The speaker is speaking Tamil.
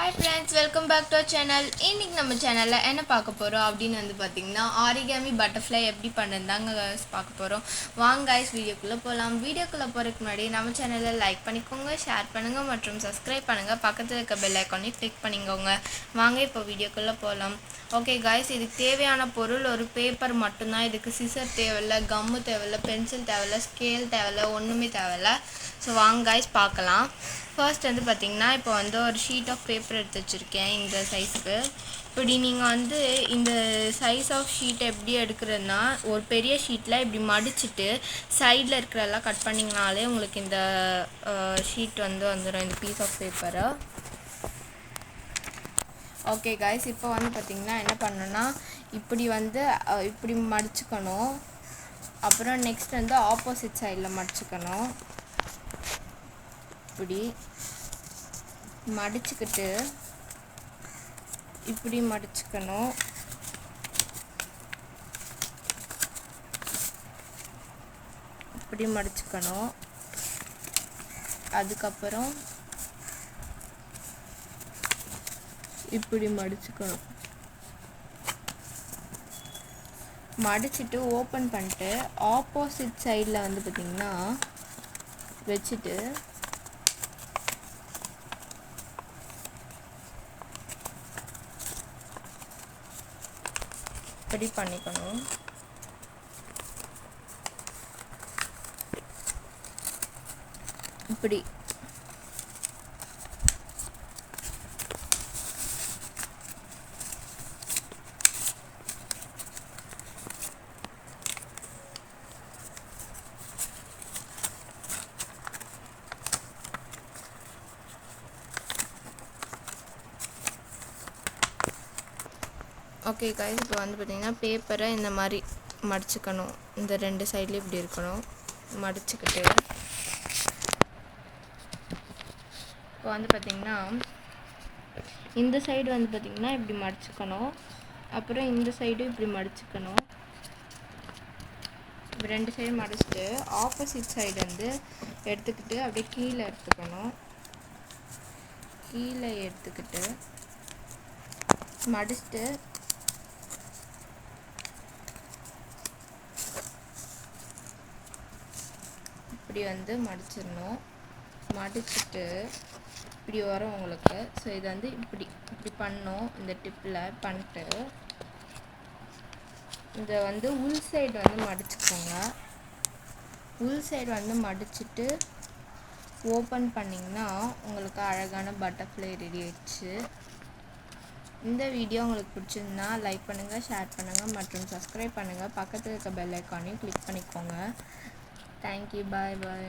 Hi friends, welcome back to our channel. இன்னைக்கு நம்ம சேனல்ல என்ன பார்க்க போறோம் அப்படின்னு வந்து பாத்தீங்கன்னா ஆரிகாமி பட்டர்ஃப்ளை எப்படி பண்ணுறதாங்க பார்க்க போறோம். வாங்க गाइस வீடியோக்குள்ள போலாம். வீடியோக்குள்ள போறதுக்கு முன்னாடி நம்ம சேனலை லைக் பண்ணிக்கோங்க, ஷேர் பண்ணுங்க மற்றும் சப்ஸ்கிரைப் பண்ணுங்க. பக்கத்துல இருக்க பெல் ஐகானை கிளிக் பண்ணிக்கோங்க. வாங்க இப்போ வீடியோக்குள்ள போலாம். ஓகே गाइस, இதுக்கு தேவையான பொருள் ஒரு பேப்பர் மட்டும்தான். இதுக்கு சிசர் தேவையில்ல, கம்மு தேவையில்ல, பென்சில் தேவையில்ல, ஸ்கேல் தேவையில்ல, ஒன்றுமே தேவையில்ல. ஸோ வாங்க गाइस பார்க்கலாம். ஃபர்ஸ்ட் வந்து பார்த்திங்கன்னா இப்போ வந்து ஒரு ஷீட் ஆஃப் பேப்பர் எடுத்து வச்சுருக்கேன் இந்த சைஸுக்கு. இப்படி நீங்கள் வந்து இந்த சைஸ் ஆஃப் ஷீட் எப்படி எடுக்கிறதுனா ஒரு பெரிய ஷீட்டில் இப்படி மடிச்சுட்டு சைடில் இருக்கிறதெல்லாம் கட் பண்ணிங்கனாலே உங்களுக்கு இந்த ஷீட் வந்து வந்துடும், இந்த பீஸ் ஆஃப் பேப்பரை. ஓகே காய்ஸ், இப்போ வந்து பார்த்திங்கன்னா என்ன பண்ணணும்னா இப்படி வந்து இப்படி மடிச்சுக்கணும். அப்புறம் நெக்ஸ்ட் வந்து ஆப்போசிட் சைடில் மடிச்சுக்கணும். இப்படி மடிச்சுக்கிட்டு இப்படி மடிச்சுக்கணும். இப்படி மடிச்சுக்கணும். அதுக்கப்புறம் இப்படி மடிச்சுக்கணும். மடிச்சுட்டு ஓப்பன் பண்ணிட்டு ஆப்போசிட் சைடில் வந்து பார்த்திங்கன்னா வச்சுட்டு இப்படி பண்ணிக்கணும். இப்படி ஓகே காய்ஸ், இப்போ வந்து பார்த்திங்கன்னா பேப்பரை இந்த மாதிரி மடிச்சுக்கணும். இந்த ரெண்டு சைட்லேயும் இப்படி இருக்கணும். மடிச்சுக்கிட்டு இப்போ வந்து பார்த்திங்கன்னா இந்த சைடு வந்து பார்த்திங்கன்னா இப்படி மடிச்சுக்கணும். அப்புறம் இந்த சைடும் இப்படி மடிச்சுக்கணும். இப்போ ரெண்டு சைடு மடிச்சுட்டு ஆப்போசிட் சைடு வந்து எடுத்துக்கிட்டு அப்படியே கீழே எடுத்துக்கணும். கீழே எடுத்துக்கிட்டு மடிச்சுட்டு இப்படி வந்து மடிச்சிடணும். மடிச்சுட்டு இப்படி வரும் உங்களுக்கு. ஸோ இது வந்து இப்படி பண்ணணும். இந்த டிப்பில் பண்ணிட்டு இதை வந்து உள் சைடு வந்து மடிச்சுக்கோங்க. உள் சைடு வந்து மடிச்சுட்டு ஓப்பன் பண்ணிங்கன்னா உங்களுக்கு அழகான பட்டர்ஃப்ளை ரெடி ஆயிடுச்சு. இந்த வீடியோ உங்களுக்கு பிடிச்சிருந்தா லைக் பண்ணுங்கள், ஷேர் பண்ணுங்கள் மற்றும் சப்ஸ்கிரைப் பண்ணுங்கள். பக்கத்தில் இருக்க பெல் ஐக்கானையும் கிளிக் பண்ணிக்கோங்க. தேங்க்யூ, பாய் பாய்.